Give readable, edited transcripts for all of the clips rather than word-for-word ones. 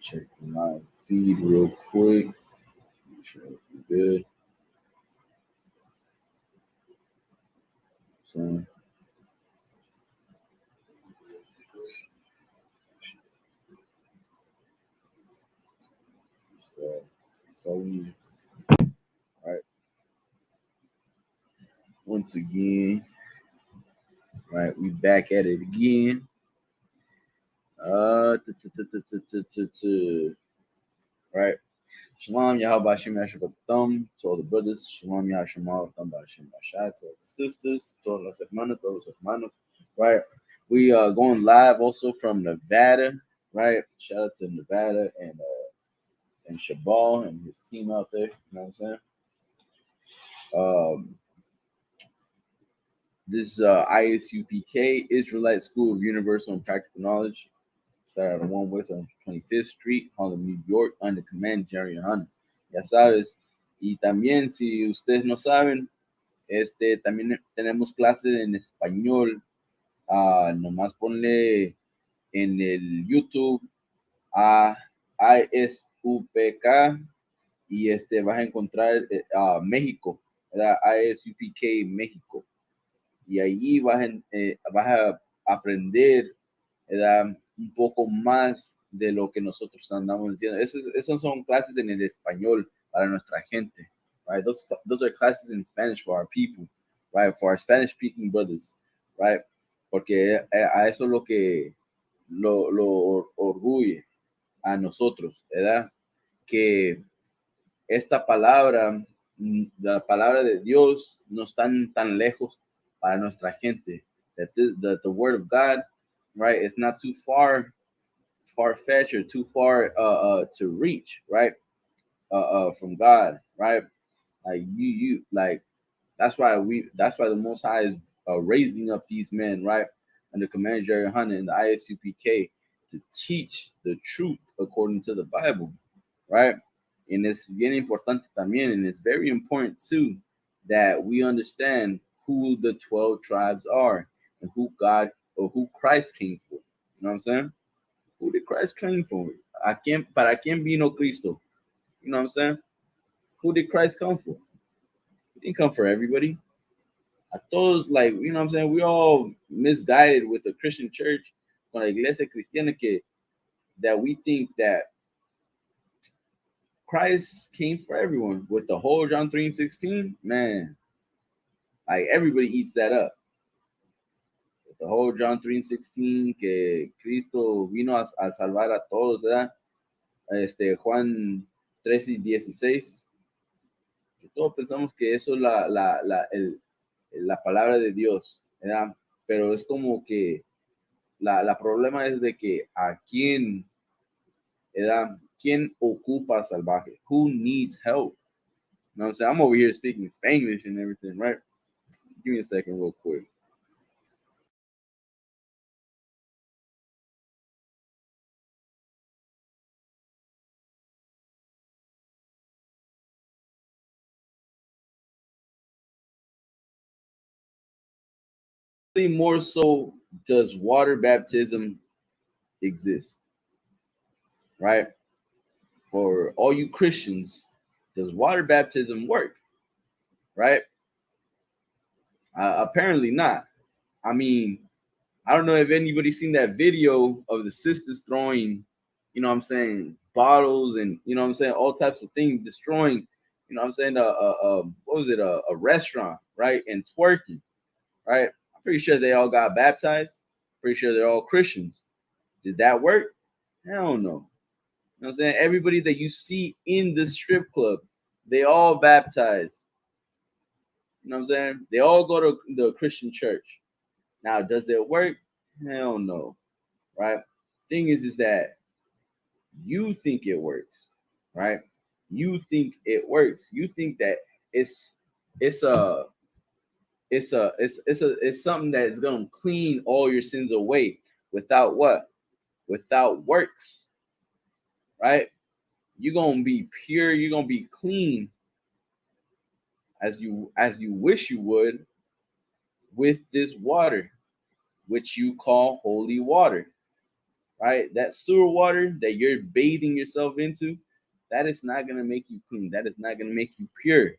check my feed real quick. Make sure it's good. So, we all right. Once again, right, we back at it again. Right. Shalom, Yahweh Hashem Yashab to all the brothers. Shalom, Yahshua Hashem Bashai, to all the sisters, to all los hermanos, right? We are going live also from Nevada, right? Shout out to Nevada and Shabal and his team out there. You know what I'm saying? This ISUPK, Israelite School of Universal and Practical Knowledge, started on 1 West 125th Street, Harlem, New York, under command Jerry Hunter. Ya sabes. Y también, si ustedes no saben, también tenemos clases en español. Nomás ponle en el YouTube a ISUPK y vas a encontrar México, ¿verdad? ISUPK México. Y allí vas a aprender, ¿verdad? Un poco más de lo que nosotros andamos diciendo. Esas son clases en el español para nuestra gente, right? Those are classes in Spanish for our people, right? For our Spanish-speaking brothers, right? Porque a eso es lo que lo orgulle a nosotros, ¿verdad? Que esta palabra, la palabra de Dios, no está tan lejos para nuestra gente. That the word of God, right, is not too far-fetched or too far to reach, right? From God, right? Like you like that's why the Most High is raising up these men, right, under command Jerry Hunter and the ISUPK to teach the truth according to the Bible, right? And it's bien importante también, and it's very important too that we understand who the 12 tribes are and who God or who Christ came for. You know what I'm saying? Who did Christ come for? ¿Para quién vino Cristo? You know what I'm saying? Who did Christ come for? He didn't come for everybody. A todos, like, you know what I'm saying? We all misguided with the Christian church, con la iglesia cristiana, that we think that Christ came for everyone. With the whole John 3:16, man, like everybody eats that up. With the whole John 3:16, que Cristo vino a salvar a todos, ¿verdad? Juan 13:16. Todos pensamos que eso es la palabra de Dios, ¿verdad? Pero es como que la problema es de que a quién, ¿verdad? ¿Quién ocupa salvaje? Who needs help? You know what I'm saying? I'm over here speaking Spanish and everything, right? Give me a second real quick. More so, does water baptism exist? Right? For all you Christians, does water baptism work? Right? Apparently not. I mean, I don't know if anybody's seen that video of the sisters throwing, you know what I'm saying, bottles and, you know what I'm saying, all types of things, destroying, you know what I'm saying, what was it, a restaurant, right, and twerking, right? I'm pretty sure they all got baptized. Pretty sure they're all Christians. Did that work? Hell no. You know what I'm saying? Everybody that you see in the strip club, they all baptized. You know what I'm saying? They all go to the Christian church. Now, does it work? Hell no. Right? Thing is that you think it works, right? You think it works. You think that it's something that is gonna clean all your sins away without what? Without works, right? You're gonna be pure. You're gonna be clean as you wish you would with this water, which you call holy water. right? That sewer water that you're bathing yourself into, that is not gonna make you clean. That is not gonna make you pure.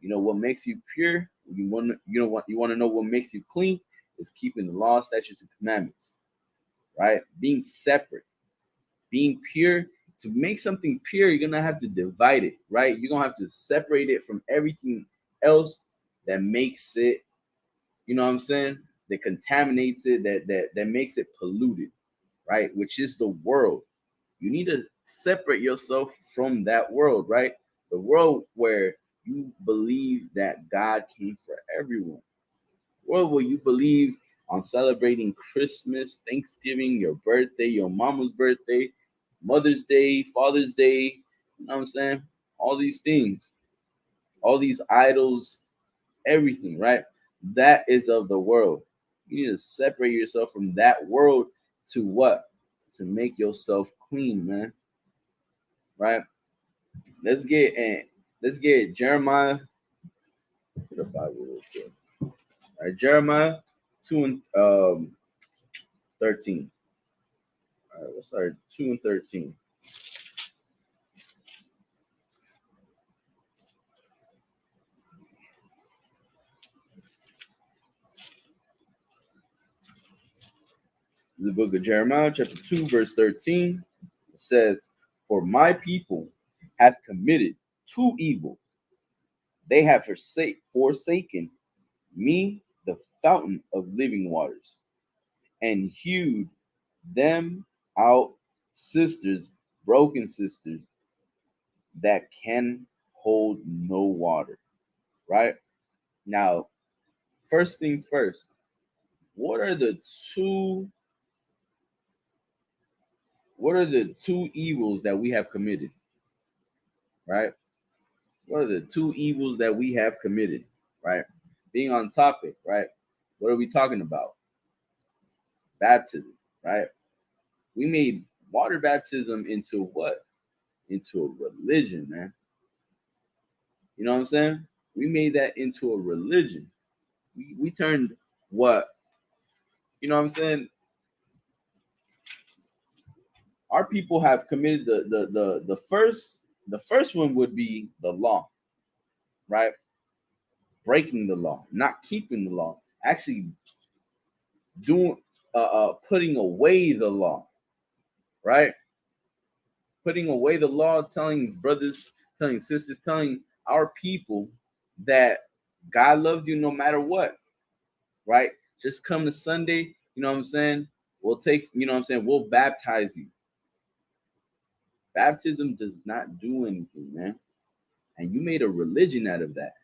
You know what makes you pure? You want to know what makes you clean? Is keeping the law, statutes, and commandments, right? Being separate, being pure. To make something pure, you're gonna have to divide it, right? You're gonna have to separate it from everything else that makes it, you know what I'm saying? That contaminates it, that makes it polluted, right? Which is the world. You need to separate yourself from that world, right? The world where you believe that God came for everyone. World where you believe on celebrating Christmas, Thanksgiving, your birthday, your mama's birthday, Mother's Day, Father's Day, you know what I'm saying? All these things, all these idols, everything, right? That is of the world. You need to separate yourself from that world to what? To make yourself clean, man. Right? Let's get and let's get Jeremiah. Get the Bible real quick. All right, Jeremiah 2 and 13. All right, we'll start 2 and 13. The book of Jeremiah, chapter 2, verse 13. It says, "For my people have committed two evils. They have forsaken me, the fountain of living waters, and hewed them out sisters, broken sisters that can hold no water." Right? Now, first things first, what are the two evils that we have committed? Right? What are the two evils that we have committed? Right? Being on topic, right? What are we talking about? Baptism, right? We made water baptism into what? Into a religion, man. You know what I'm saying? We made that into a religion. We turned what, you know what I'm saying? Our people have committed the first one would be the law, right? Breaking the law, not keeping the law, actually doing putting away the law, right? Putting away the law, telling brothers, telling sisters, telling our people that God loves you no matter what, right? Just come to Sunday, you know what I'm saying? We'll take, you know what I'm saying? We'll baptize you. Baptism does not do anything, man. And you made a religion out of that.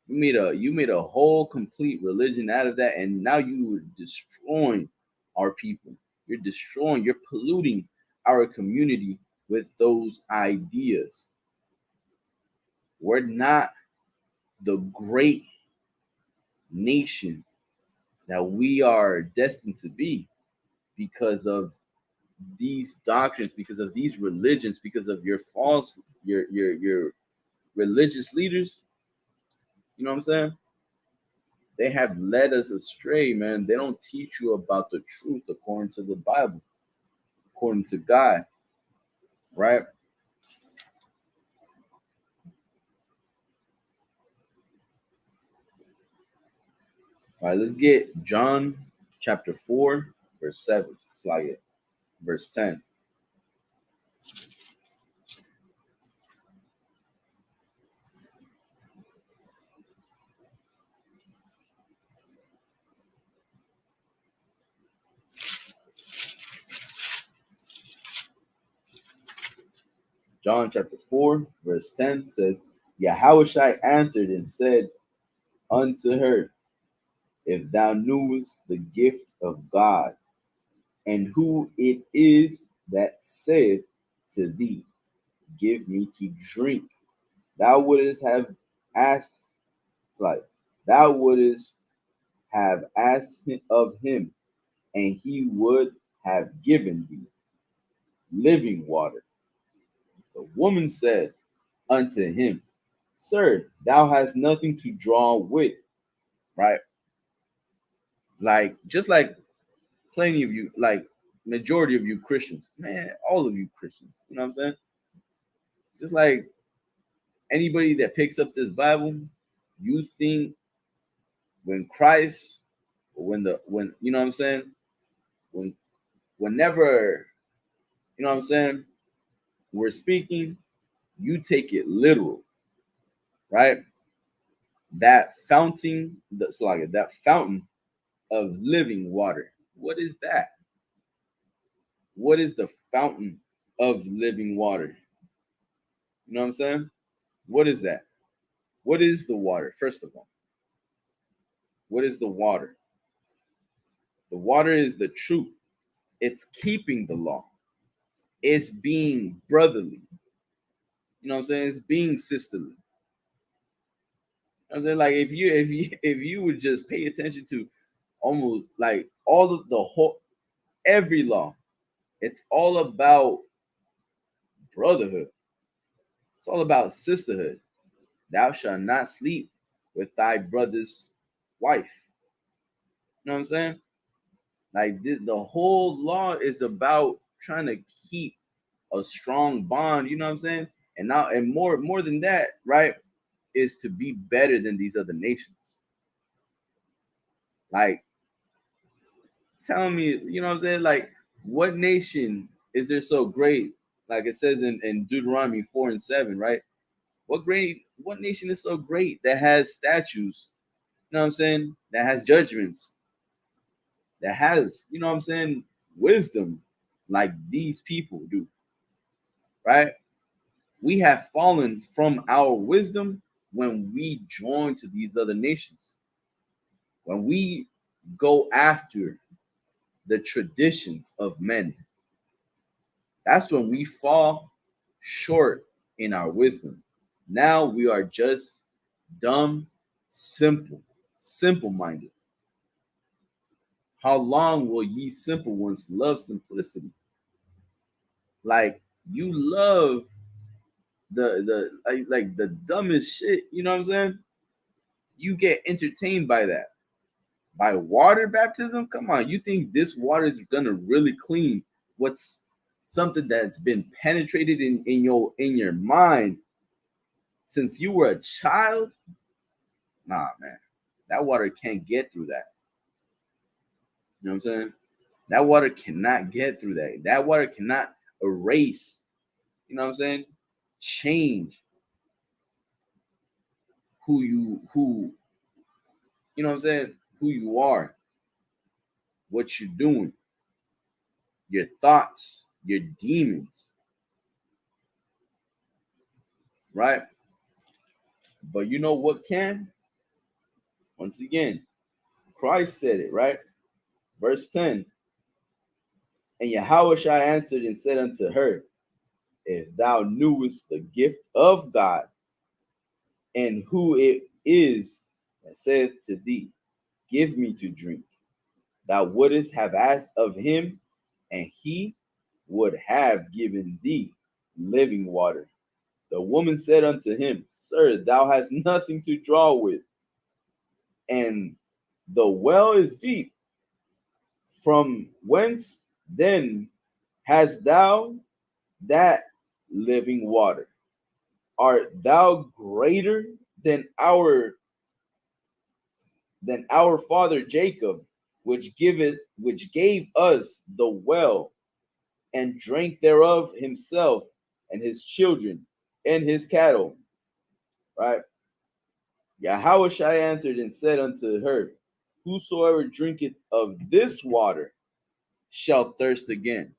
You made a whole complete religion out of that, and now you are destroying our people. You're polluting our community with those ideas. We're not the great nation that we are destined to be because of these doctrines, because of these religions, because of your religious leaders. You know what I'm saying? They have led us astray, man. They don't teach you about the truth according to the Bible, according to God, right? All right, let's get John chapter 4, verse 7. It's like it. Verse 10. John chapter 4, verse 10 says, Yahushua answered and said unto her, If thou knewest the gift of God, and who it is that saith to thee, Give me to drink, thou wouldest have asked, it's like, thou wouldest have asked of him, and he would have given thee living water. The woman said unto him, Sir, thou hast nothing to draw with, right? Like, just like plenty of you, like majority of you Christians, man, all of you Christians, you know what I'm saying? Just like anybody that picks up this Bible, you think when Christ, when you know what I'm saying, when whenever you know what I'm saying, we're speaking, you take it literal, right? That fountain, that fountain of living water. What is that? What is the fountain of living water? You know what I'm saying? What is that? What is the water? First of all, what is the water? The water is the truth. It's keeping the law. It's being brotherly. You know what I'm saying? It's being sisterly. I'm saying, like, if you would just pay attention to almost like all of the whole every law, it's all about brotherhood. It's all about sisterhood. Thou shalt not sleep with thy brother's wife. You know what I'm saying? Like the whole law is about trying to keep a strong bond. You know what I'm saying? And now, and more than that, right? Is to be better than these other nations. Like, tell me, you know what I'm saying? Like, what nation is there so great? Like it says in Deuteronomy 4 and 7, right? What nation is so great that has statues, you know what I'm saying? That has judgments, that has, you know what I'm saying, wisdom like these people do, right? We have fallen from our wisdom when we join to these other nations. When we go after the traditions of men, that's when we fall short in our wisdom. Now we are just dumb, simple minded. How long will ye simple ones love simplicity? Like, you love like the dumbest shit, you know what I'm saying? You get entertained by that. By water baptism? Come on, you think this water is gonna really clean what's something that's been penetrated in your mind since you were a child? Nah, man. That water can't get through that. You know what I'm saying? That water cannot get through that. That water cannot erase, you know what I'm saying? Change who you know what I'm saying? Who you are, what you're doing, your thoughts, your demons, right? But you know what can? Once again, Christ said it, right? Verse 10. And Yahushua answered and said unto her, if thou knewest the gift of God, and who it is that saith to thee, give me to drink, thou wouldest have asked of him, and he would have given thee living water. The woman said unto him, Sir, thou hast nothing to draw with, and the well is deep. From whence then hast thou that living water? Art thou greater than our father Jacob, which gave us the well, and drank thereof himself and his children and his cattle? Right? Yahushua answered and said unto her, whosoever drinketh of this water shall thirst again.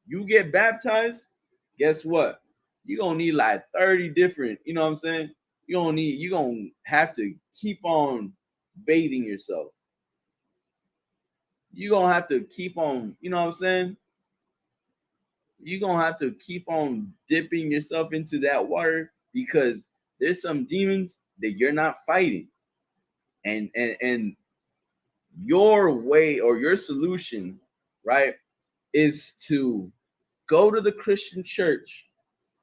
You get baptized, guess what? You're gonna need like 30 different, you know what I'm saying? You're gonna have to keep on bathing yourself. You're gonna have to keep on, you know what I'm saying? You're gonna have to keep on dipping yourself into that water because there's some demons that you're not fighting. And your way or your solution, right, is to go to the Christian church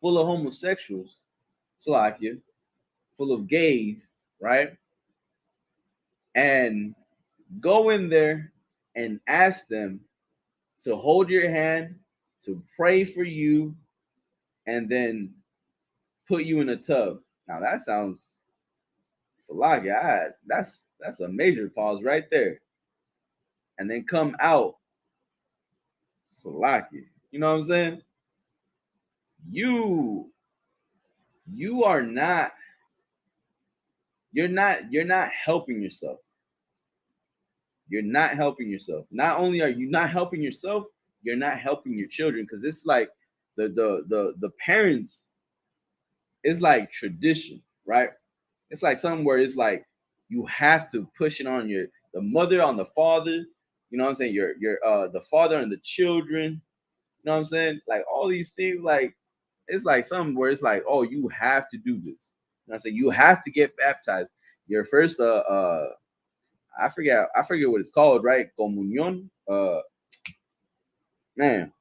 full of homosexuals, Slovakia, full of gays, right? And go in there and ask them to hold your hand, to pray for you, and then put you in a tub. Now that sounds salaga. That's a major pause right there. And then come out salaki. You know what I'm saying? You are not you're not helping yourself. You're not helping yourself. Not only are you not helping yourself, you're not helping your children, because it's like the parents, it's like tradition, right? It's like something where it's like you have to push it on the mother on the father, you know what I'm saying? Your the father and the children, you know what I'm saying? Like all these things, like it's like something where it's like, oh, you have to do this. You know what I'm saying? You have to get baptized. Your first I forget what it's called, right? Comunion. Man,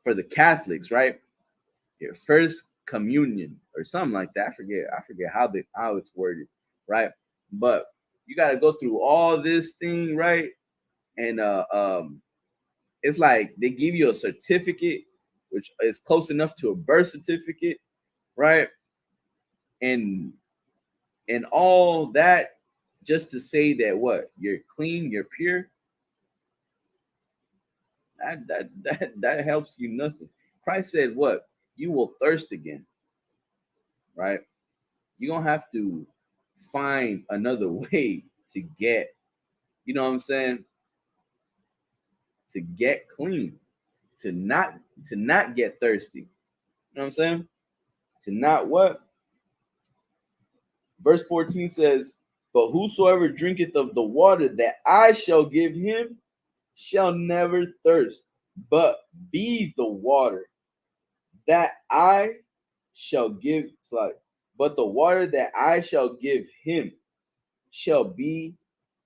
for the Catholics, right? Your first communion or something like that. I forget how it's worded, right? But you got to go through all this thing, right? And it's like they give you a certificate, which is close enough to a birth certificate, right? And all that just to say that what you're clean, you're pure. That helps you nothing. Christ said, "What you will thirst again." Right? You're gonna have to find another way to get, you know what I'm saying, to get clean, to not get thirsty. You know what I'm saying? To not what? Verse 14 says, "But whosoever drinketh of the water that I shall give him shall never thirst, but be the water that I shall give." It's like, but the water that I shall give him shall be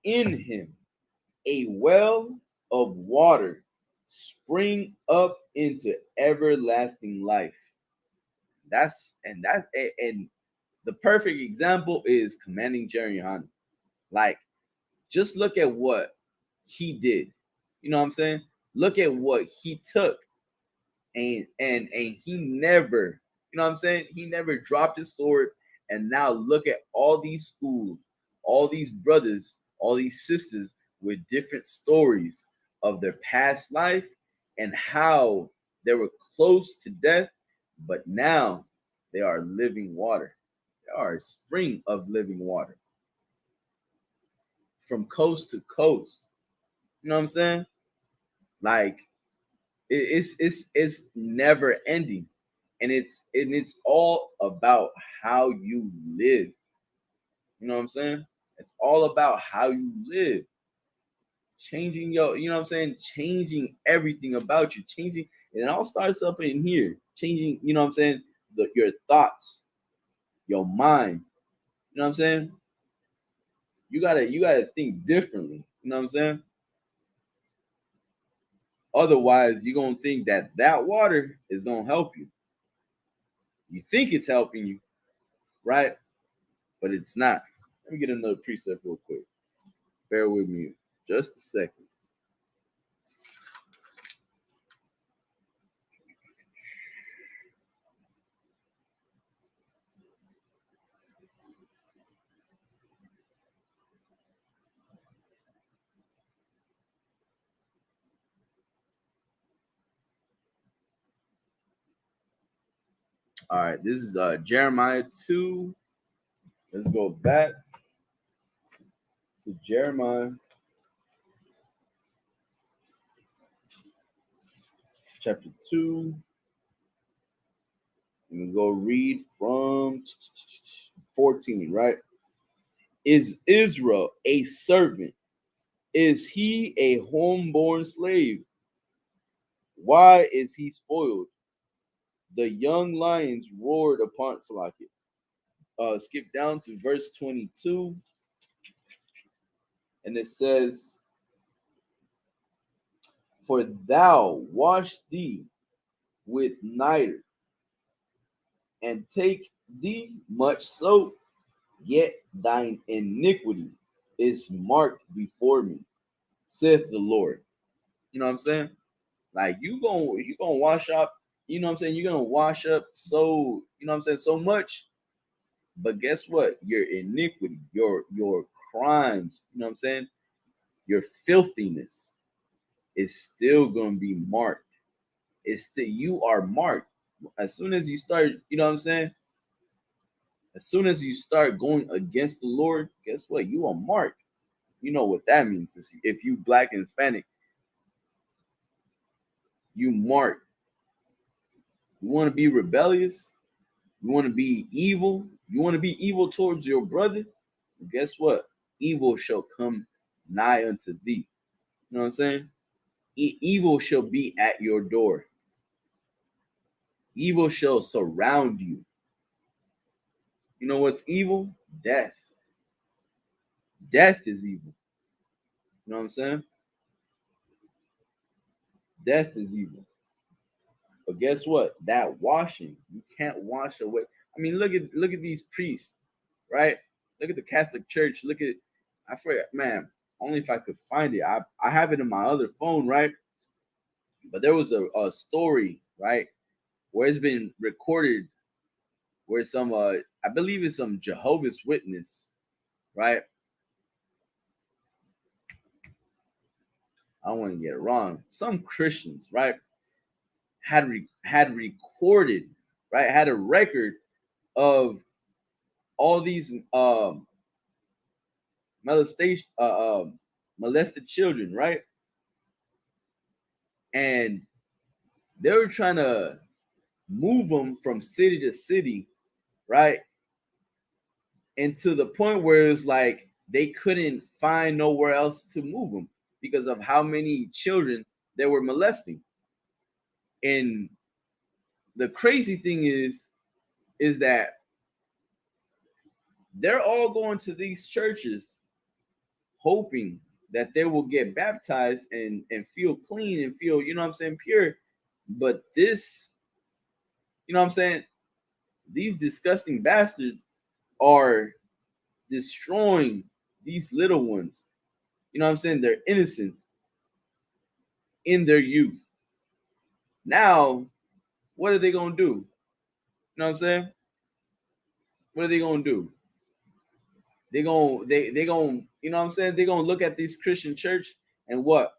in him a well of water spring up into everlasting life. And the perfect example is commanding Jeremiah. Like, just look at what he did. You know what I'm saying? Look at what he took, and he never, you know what I'm saying? He never dropped his sword. And now look at all these schools, all these brothers, all these sisters with different stories of their past life and how they were close to death, but now they are living water. They are a spring of living water from coast to coast. You know what I'm saying? Like, it's never ending, and it's all about how you live. You know what I'm saying? It's all about how you live, changing your, you know what I'm saying, changing everything about you, changing. And it all starts up in here, changing, you know what I'm saying, your thoughts, your mind. You know what I'm saying? You gotta think differently. You know what I'm saying? Otherwise, you're gonna think that water is gonna help you. You think it's helping you, right? But it's not. Let me get another precept real quick. Bear with me just a second. All right, this is Jeremiah 2. Let's go back to Jeremiah chapter 2. And we go read from 14, right? Is Israel a servant? Is he a homeborn slave? Why is he spoiled? The young lions roared upon Salakia. Skip down to verse 22, and it says, "For thou wash thee with niter, and take thee much soap, yet thine iniquity is marked before me. saith the Lord. You know what I'm saying? Like you gonna wash up, you know what I'm saying? You're gonna wash up so, you know what I'm saying, so much. But guess what? Your iniquity, your crimes, you know what I'm saying? Your filthiness is still gonna be marked. It's still, you are marked. As soon as you start, you know what I'm saying? As soon as you start going against the Lord, guess what? You are marked. You know what that means. If you black and Hispanic, you marked. You want to be rebellious? You want to be evil? You want to be evil towards your brother? Guess what? Evil shall come nigh unto thee. You know what I'm saying? Evil shall be at your door. Evil shall surround you. You know what's evil? Death. Death is evil. You know what I'm saying? Death is evil. But guess what? That washing, you can't wash away. I mean, look at these priests, right? Look at the Catholic Church. Look at, I forget, man. Only if I could find it. I have it in my other phone, right? But there was a story, right, where it's been recorded, where some I believe it's some Jehovah's Witness, right? I don't want to get it wrong. Some Christians, right, had recorded, right, had a record of all these molestation molested children, right? And they were trying to move them from city to city, right? And to the point where it's like they couldn't find nowhere else to move them because of how many children they were molesting. And the crazy thing is that they're all going to these churches hoping that they will get baptized and feel clean and feel, you know what I'm saying, pure. But this, you know what I'm saying, these disgusting bastards are destroying these little ones, you know what I'm saying, their innocence in their youth. Now, what are they gonna do? You know what I'm saying? What are they gonna do? They gonna, you know what I'm saying? They're gonna look at this Christian church and what?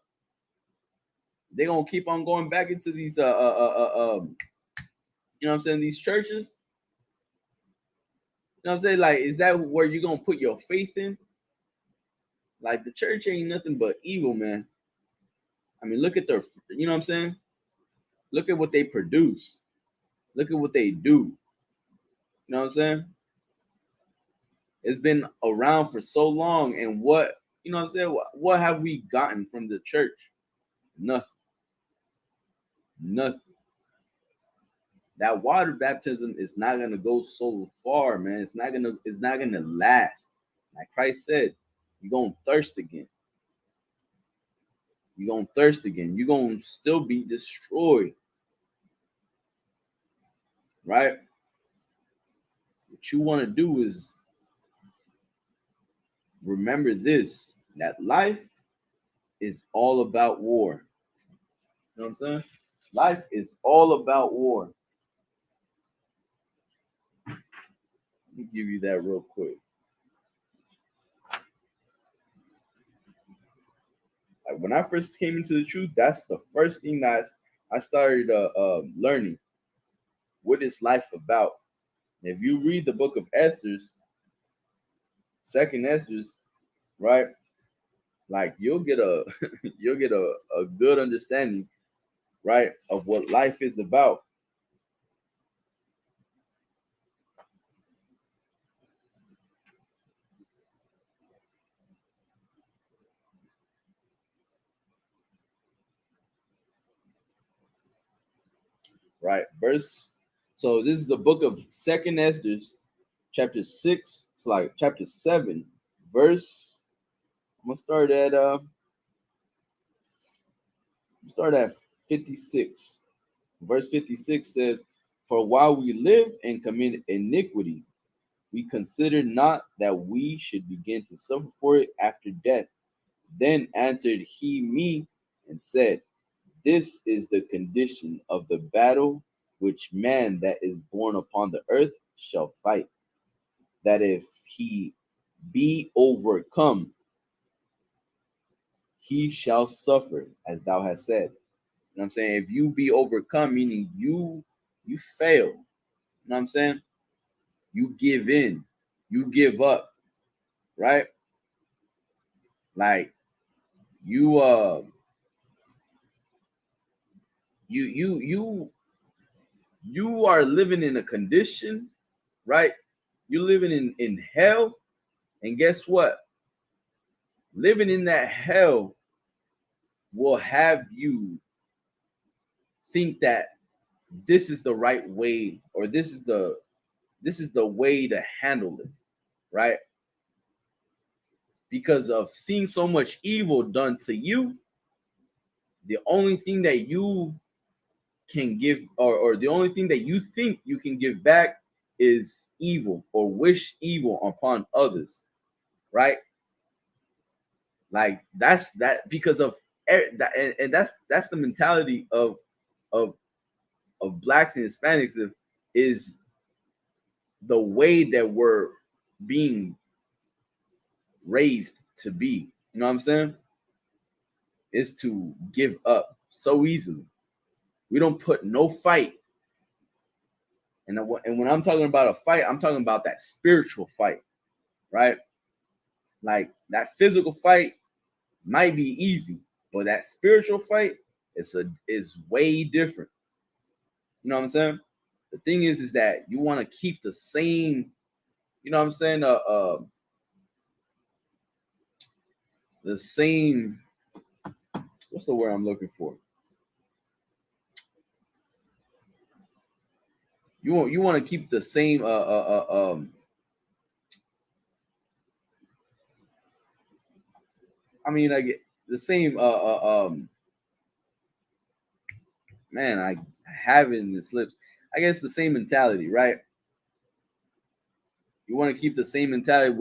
They're gonna keep on going back into these you know what I'm saying, these churches. You know what I'm saying? Like, is that where you're gonna put your faith in? Like, the church ain't nothing but evil, man. I mean, look at their, you know what I'm saying? Look at what they produce. Look at what they do. You know what I'm saying? It's been around for so long, and what, you know what I'm saying? What have we gotten from the church? Nothing. Nothing. That water baptism is not gonna go so far, man. It's not gonna last. Like Christ said, you're gonna thirst again. You're gonna thirst again. You're gonna still be destroyed. Right? What you want to do is remember this, that life is all about war. You know what I'm saying? Life is all about war. Let me give you that real quick. Like when I first came into the truth, that's the first thing that I started learning. What is life about? If you read the book of Esther's, second Esther's, right? Like you'll get a you'll get a good understanding, right, of what life is about. Right? Verse. So this is the book of Second Esdras, chapter 6. It's like chapter 7, verse. I'm gonna start at 56. Verse 56 says, "For while we live and commit iniquity, we consider not that we should begin to suffer for it after death. Then answered he me and said, this is the condition of the battle which man that is born upon the earth shall fight, that if he be overcome, he shall suffer, as thou hast said. You know what I'm saying? If you be overcome, meaning you fail. You know what I'm saying? You give in, you give up, right? Like you you you are living in a condition, right? You're living in hell, and guess what? Living in that hell will have you think that this is the right way, or this is the way to handle it, right? Because of seeing so much evil done to you, the only thing that you can give, or the only thing that you think you can give back is evil, or wish evil upon others, right? Like that's that, because of that, and that's the mentality of of blacks and Hispanics, is the way that we're being raised to be. You know what I'm saying? Is to give up so easily. We don't put no fight. And when I'm talking about a fight, I'm talking about that spiritual fight, right? Like that physical fight might be easy, but that spiritual fight is way different. You know what I'm saying? The thing is that you want to keep the same. You know what I'm saying? The same. What's the word I'm looking for? You want to keep the same. I mean, like the same. Man, I have it in the slips. I guess the same mentality, right? You want to keep the same mentality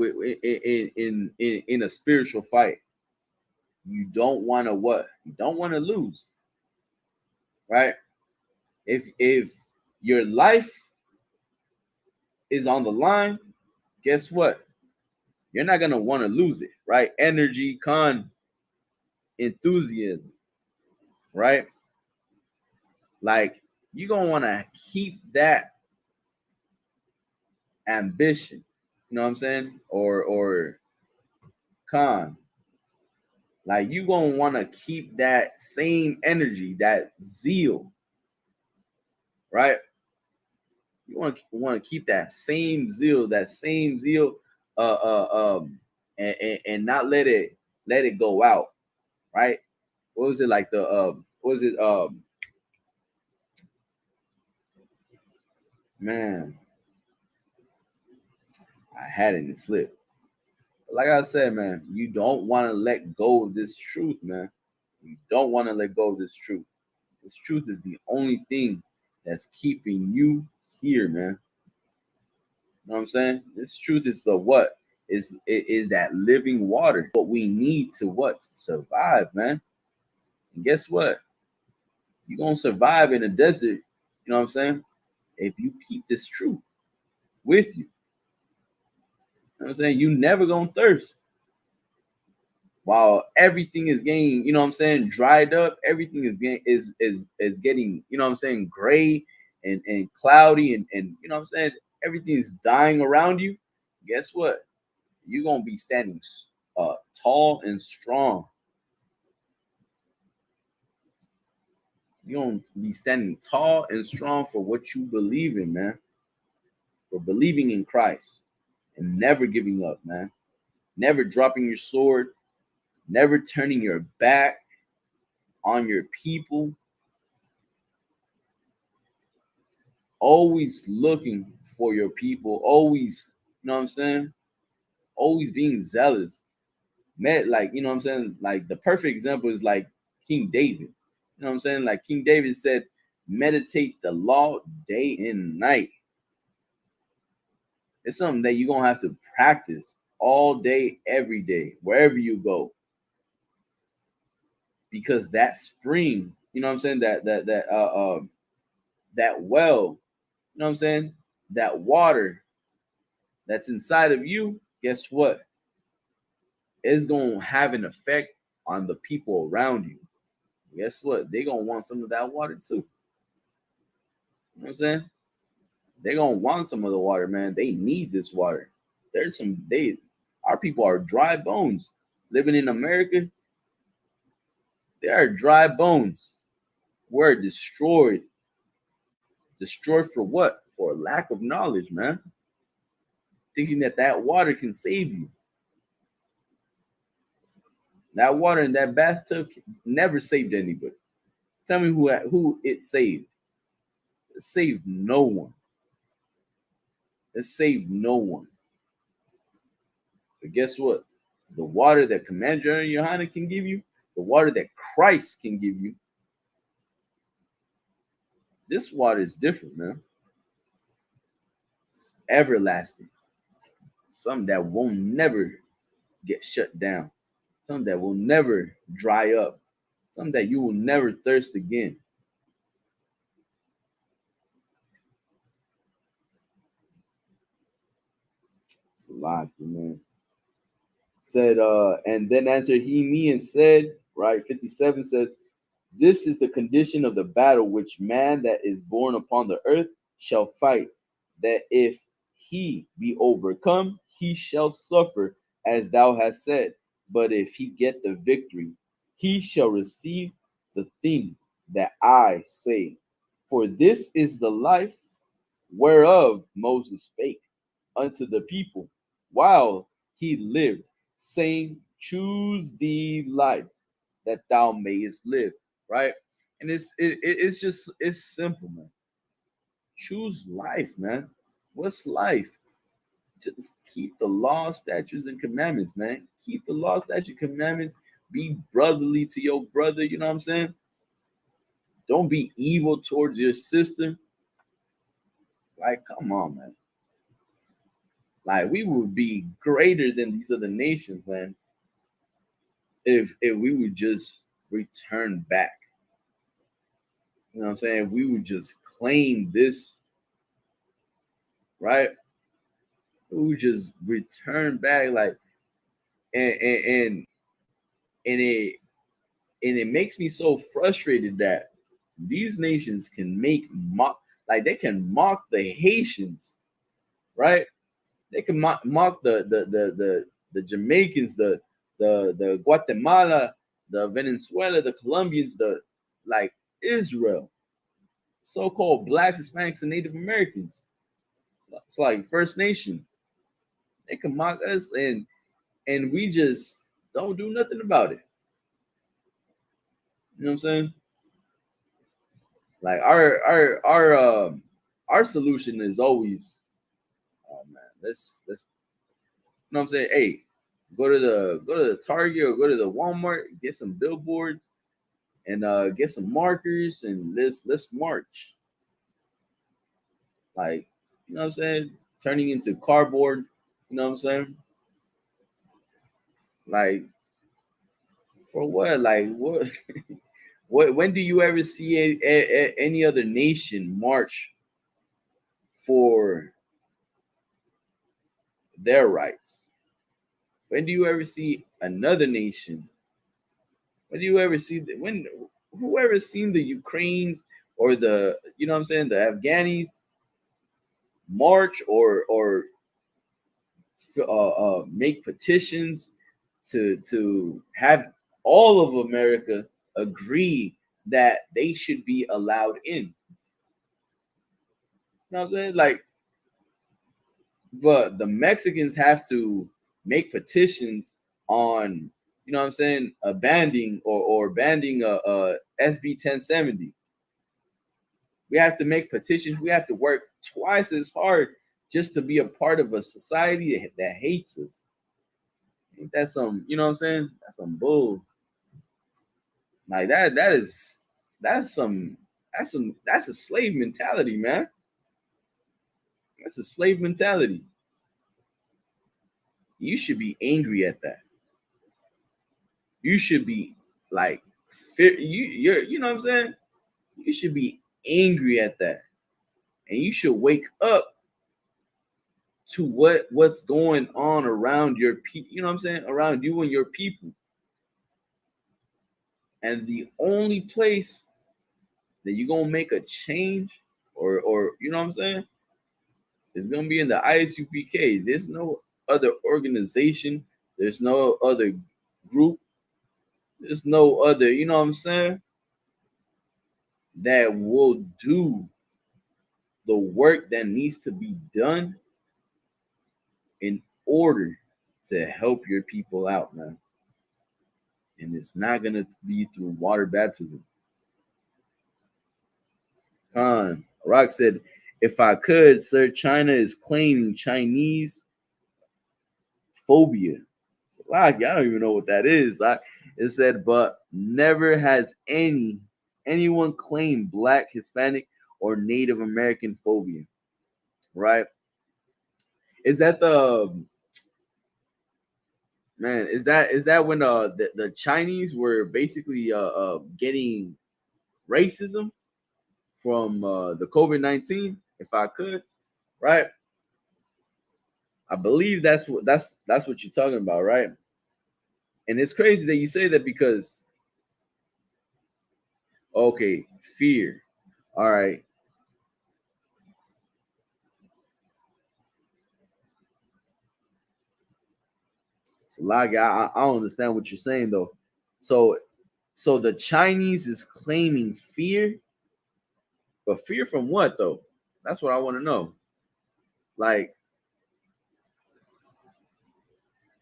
in a spiritual fight. You don't want to what? You don't want to lose, right? If your life is on the line, guess what? You're not gonna want to lose it, right? Energy, enthusiasm, right? Like you're gonna want to keep that ambition. You know what I'm saying? Or con. Like you gonna want to keep that same energy, that zeal, right? You want to keep that same zeal, and not let it go out, right? What was it like the what was it man? I had it in the slip. Like I said, man, you don't want to let go of this truth, man. You don't want to let go of this truth. This truth is the only thing that's keeping you here, man. You know what I'm saying? This truth is the what? Is that living water. What we need to what? To survive, man. And guess what? You're gonna survive in a desert, you know what I'm saying? If you keep this truth with you. You know what I'm saying? You never gonna thirst. While everything is getting, you know what I'm saying, dried up, everything is getting is getting, you know what I'm saying, gray and cloudy, and you know what I'm saying, everything is dying around you. Guess what? You're gonna be standing tall and strong. You're gonna be standing tall and strong for what you believe in, man. For believing in Christ and never giving up, man. Never dropping your sword, never turning your back on your people, always looking for your people, always, you know what I'm saying? Always being zealous. Like, you know what I'm saying? Like the perfect example is like King David. You know what I'm saying? Like King David said, meditate the law day and night. It's something that you're gonna have to practice all day, every day, wherever you go. because that spring, you know what I'm saying, that well, you know what I'm saying, that water that's inside of you, guess what? It's gonna have an effect on the people around you. Guess what? They gonna want some of that water too. You know what I'm saying? They gonna want some of the water, man. They need this water. There's some they our people are dry bones. Living in America, they are dry bones. We're destroyed. Destroyed for what? For lack of knowledge, man. Thinking that that water can save you. That water in that bathtub never saved anybody. Tell me who it saved. It saved no one. It saved no one. But guess what? The water that Commander Johanna can give you, the water that Christ can give you, this water is different, man. It's everlasting. Something that will never get shut down. Something that will never dry up. Something that you will never thirst again. It's a lot, man. Said, and then answered he me and said, right, 57 says, this is the condition of the battle which man that is born upon the earth shall fight, that if he be overcome, he shall suffer, as thou hast said. But if he get the victory, he shall receive the thing that I say. For this is the life whereof Moses spake unto the people while he lived, saying, choose thee life that thou mayest live. Right? And it's just it's simple, man. Choose life, man. What's life? Just keep the law, statutes, and commandments, man. Keep the law, statute, commandments. Be brotherly to your brother. You know what I'm saying? Don't be evil towards your sister. Like, come on, man. Like, we would be greater than these other nations, man, if we would just return back. You know what I'm saying? If we would just claim this, right? We would just return back, like, and and and, and it makes me so frustrated that these nations can make mock, like they can mock the Haitians, right? They can mock the Jamaicans, the Guatemala, the Venezuela, the Colombians, the like Israel, so-called blacks, Hispanics, and Native Americans. It's like First Nation. They can mock us, and we just don't do nothing about it. You know what I'm saying? Like our solution is always, oh man, let's you know what I'm saying? Hey, go to the Target or go to the Walmart, get some billboards and get some markers and let's march. Like, you know what I'm saying? Turning into cardboard, you know what I'm saying? Like, for what? Like what what when do you ever see any other nation march for their rights? When do you ever see another nation? When do you ever see when whoever seen the Ukraines or the, you know what I'm saying, the Afghanis march or make petitions to have all of America agree that they should be allowed in. You know what I'm saying? Like, but the Mexicans have to make petitions on, you know what I'm saying, abandoning or banning SB 1070. We have to make petitions. We have to work twice as hard just to be a part of a society that hates us. Ain't that some, you know what I'm saying? That's some bull. Like that's a slave mentality, man. That's a slave mentality. You should be angry at that. You should be like fear, you know what I'm saying? You should be angry at that. And you should wake up to what's going on around your people, you know what I'm saying? Around you and your people. And the only place that you're gonna make a change or you know what I'm saying, is gonna be in the ISUPK. There's no other organization, there's no other group, there's no other, you know what I'm saying, that will do the work that needs to be done in order to help your people out, man. And it's not gonna be through water baptism. Khan Rock said, if I could, sir, China is claiming Chinese phobia. Like, I don't even know what that is. It said, but never has anyone claimed Black, Hispanic, or Native American phobia. Right? Is that the man? Is that when the Chinese were basically getting racism from the COVID-19? If I could, right? I believe that's what you're talking about, right? And it's crazy that you say that because okay, fear. All right. Salagi, I don't understand what you're saying though. So so the Chinese is claiming fear, but fear from what though? That's what I want to know. Like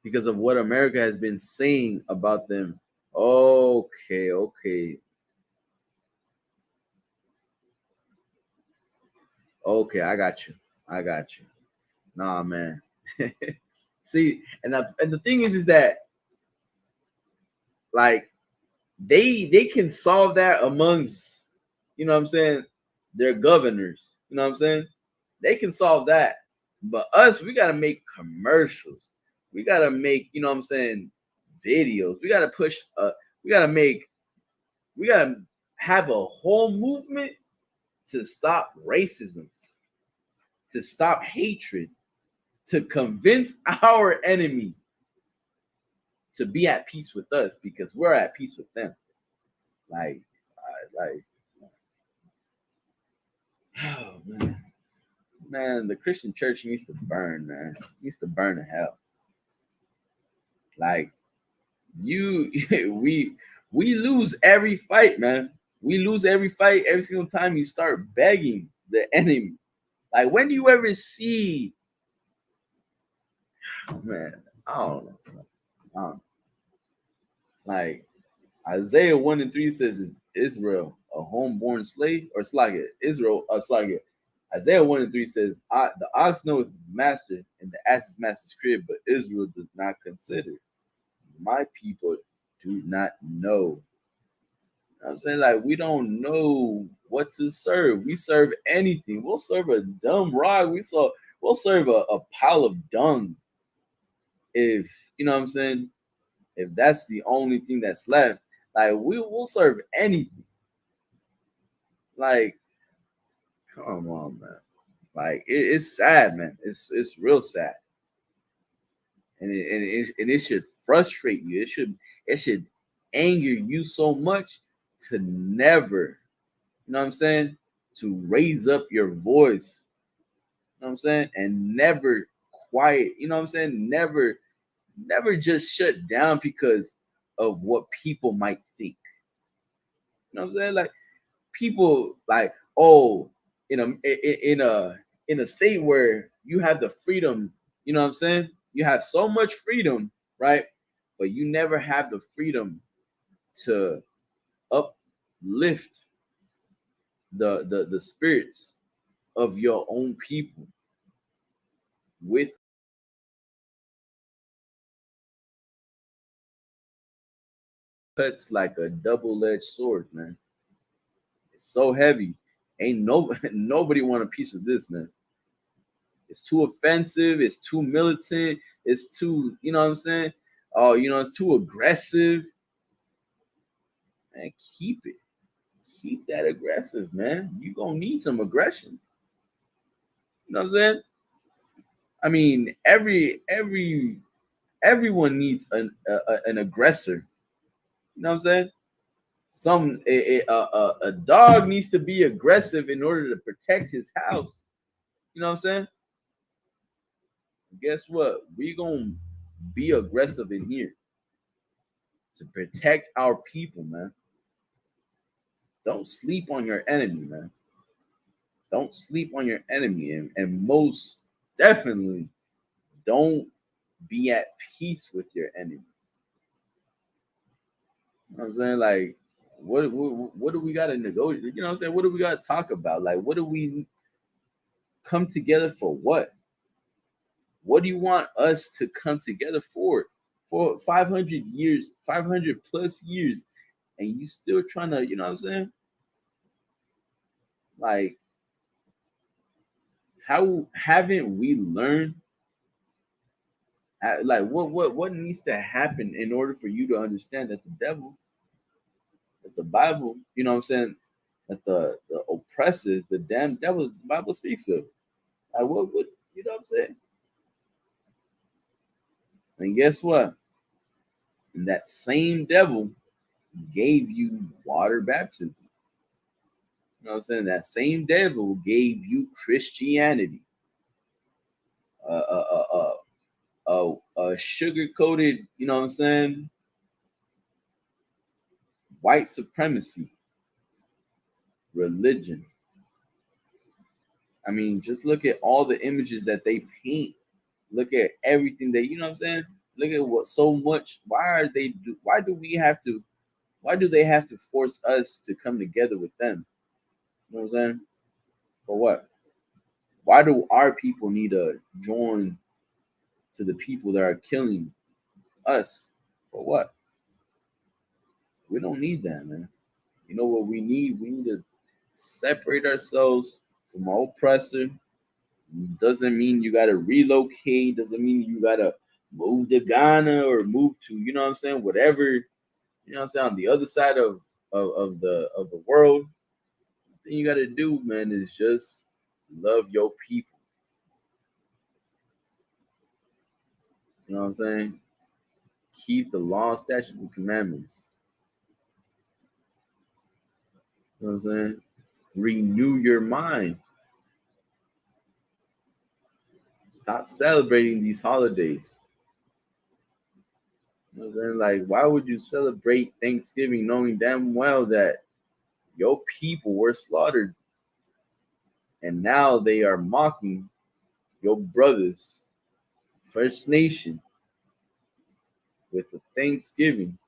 because of what America has been saying about them. Okay, okay, okay. I got you. I got you. Nah, man. See, and the thing is that like they can solve that amongst, you know what I'm saying, their governors. You know what I'm saying? They can solve that. But us, we gotta make commercials. We gotta make, you know what I'm saying, videos. We gotta push we gotta make we gotta have a whole movement to stop racism, to stop hatred, to convince our enemy to be at peace with us because we're at peace with them. Like, like, oh man, man, the Christian church needs to burn, man. It needs to burn to hell. Like, you, we lose every fight, man. We lose every fight every single time you start begging the enemy. Like, when do you ever see, oh, man? I don't know. I don't, like Isaiah 1:3 says, "Is Israel a homeborn slave or slave? Israel a slave?" Isaiah 1:3 says, "The ox knows his master, and the ass his master's crib, but Israel does not consider. My people do not know." You know I'm saying, like, we don't know what to serve. We serve anything. We'll serve a dumb rock. We'll serve a pile of dung if you know what I'm saying. If that's the only thing that's left, like we'll serve anything. Like, come on, man. Like it's sad, man. It's real sad, and it should frustrate you. It should anger you so much to never, you know what I'm saying, to raise up your voice. You know what I'm saying, and never quiet. You know what I'm saying, never just shut down because of what people might think. You know what I'm saying, like people like, oh, in a state where you have the freedom, you know what I'm saying, you have so much freedom, right, but you never have the freedom to uplift the spirits of your own people with cuts like a double-edged sword, man. It's so heavy. Ain't no nobody want a piece of this, man. It's too offensive. It's too militant. It's too, you know what I'm saying? Oh, you know, it's too aggressive. and keep it. Keep that aggressive, man. You gonna need some aggression. You know what I'm saying? I mean, everyone needs an aggressor. You know what I'm saying? A dog needs to be aggressive in order to protect his house. You know what I'm saying? Guess what? We gonna be aggressive in here to protect our people, man. Don't sleep on your enemy, man. Don't sleep on your enemy, and most definitely don't be at peace with your enemy. You know what I'm saying? Like, what do we got to negotiate? You know what I'm saying? What do we got to talk about? Like, what do we come together for? What do you want us to come together for? For 500 years, 500 plus years, and you still trying to, you know what I'm saying? Like, how haven't we learned? Like, what needs to happen in order for you to understand that the devil, that the Bible, you know what I'm saying, that the oppressors, the damn devil, the Bible speaks of. Like, what, you know what I'm saying? And guess what? And that same devil gave you water baptism. You know what I'm saying? That same devil gave you Christianity, sugar coated, you know what I'm saying? White supremacy, religion. I mean, just look at all the images that they paint. Look at everything that, you know what I'm saying? Look at what so much. Why do we have to? Why do they have to force us to come together with them? You know what I'm saying? For what? Why do our people need to join to the people that are killing us? For what? We don't need that, man. You know what we need? We need to separate ourselves from our oppressor. Doesn't mean you gotta relocate. Doesn't mean you gotta move to Ghana or move to, you know what I'm saying, whatever, you know what I'm saying, on the other side of the world. The thing you gotta do, man, is just love your people. You know what I'm saying? Keep the law, statutes, and commandments. You know what I'm saying? Renew your mind. Stop celebrating these holidays. You know what I'm saying? Like, why would you celebrate Thanksgiving knowing damn well that your people were slaughtered and now they are mocking your brothers, First Nation, with the Thanksgiving,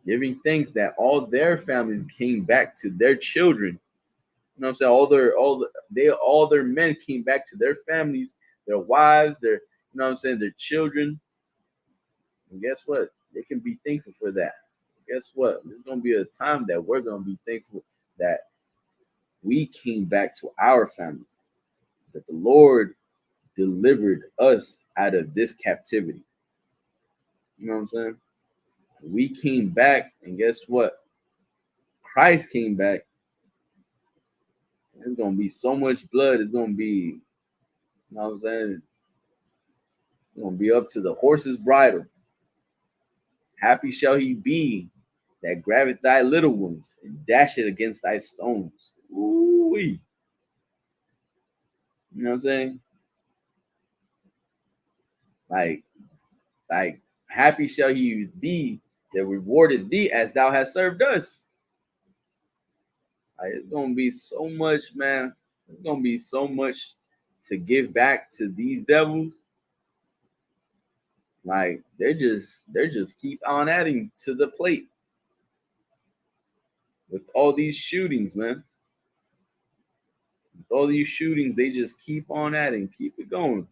giving thanks that all their families came back to their children. You know what I'm saying? All their men came back to their families, their wives, their, you know what I'm saying, their children. And guess what? They can be thankful for that. Guess what? There's gonna be a time that we're gonna be thankful that we came back to our family, that the Lord delivered us out of this captivity. You know what I'm saying? We came back, and guess what? Christ came back. There's gonna be so much blood. It's gonna be, you know what I'm saying? It's gonna be up to the horse's bridle. Happy shall he be that grabbeth thy little ones and dash it against thy stones. Ooh-wee. You know what I'm saying? Like, like, happy shall he be that rewarded thee as thou hast served us. Like, it's gonna be so much, man. It's gonna be so much to give back to these devils. Like, they're just keep on adding to the plate with all these shootings, man. With all these shootings, they just keep on adding, keep it going.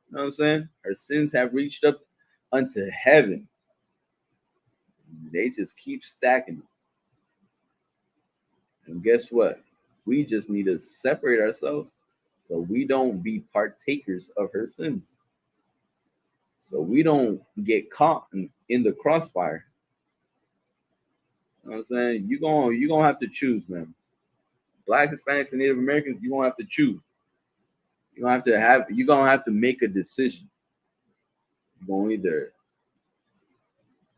You know what I'm saying? Her sins have reached up unto heaven. They just keep stacking. And guess what? We just need to separate ourselves so we don't be partakers of her sins. So we don't get caught in the crossfire. You know what I'm saying? You're gonna have to choose, man. Black, Hispanics, and Native Americans, you're gonna have to choose. You're gonna have to make a decision. You're gonna either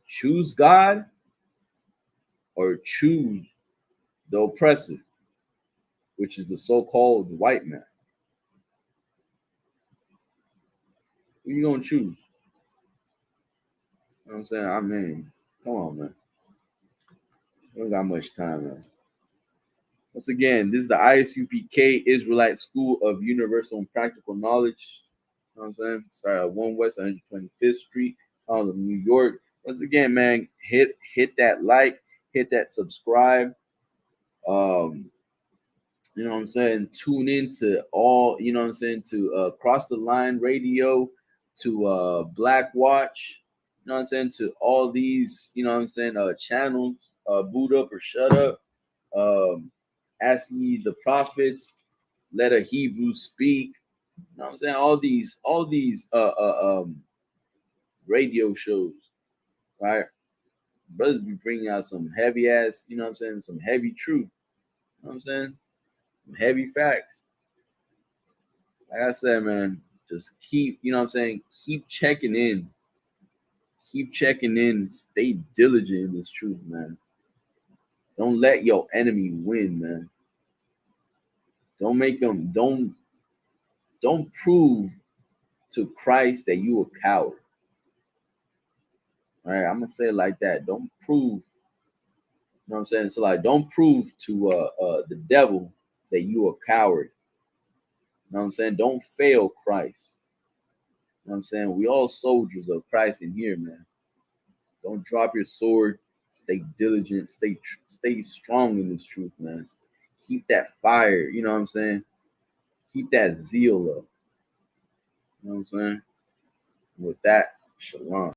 choose God or choose the oppressor, which is the so-called white man. Who you gonna choose? You know what I'm saying? I mean, come on, man. We don't got much time, man. Once again, this is the ISUPK Israelite School of Universal and Practical Knowledge. You know what I'm saying? Start at 1 West 125th Street, New York. Once again, man, hit that like, hit that subscribe. You know what I'm saying? Tune in to all, you know what I'm saying, to Cross the Line Radio, to Black Watch, you know what I'm saying, to all these, you know what I'm saying, channels, Boot Up or Shut Up, Ask Ye the Prophets, Let a Hebrew Speak, you know what I'm saying, all these radio shows, right? Brothers be bringing out some heavy ass, you know what I'm saying, some heavy truth, you know what I'm saying, some heavy facts. Like I said, man, just keep, you know what I'm saying, keep checking in. Keep checking in. Stay diligent in this truth, man. Don't let your enemy win, man. Don't make them, don't prove to Christ that you a coward. All right, I'm gonna say it like that. Don't prove, you know what I'm saying? So like don't prove to the devil that you a coward. You know what I'm saying? Don't fail Christ. You know what I'm saying? We all soldiers of Christ in here, man. Don't drop your sword. Stay diligent. Stay strong in this truth, man. Keep that fire. You know what I'm saying? Keep that zeal up. You know what I'm saying? With that, shalom.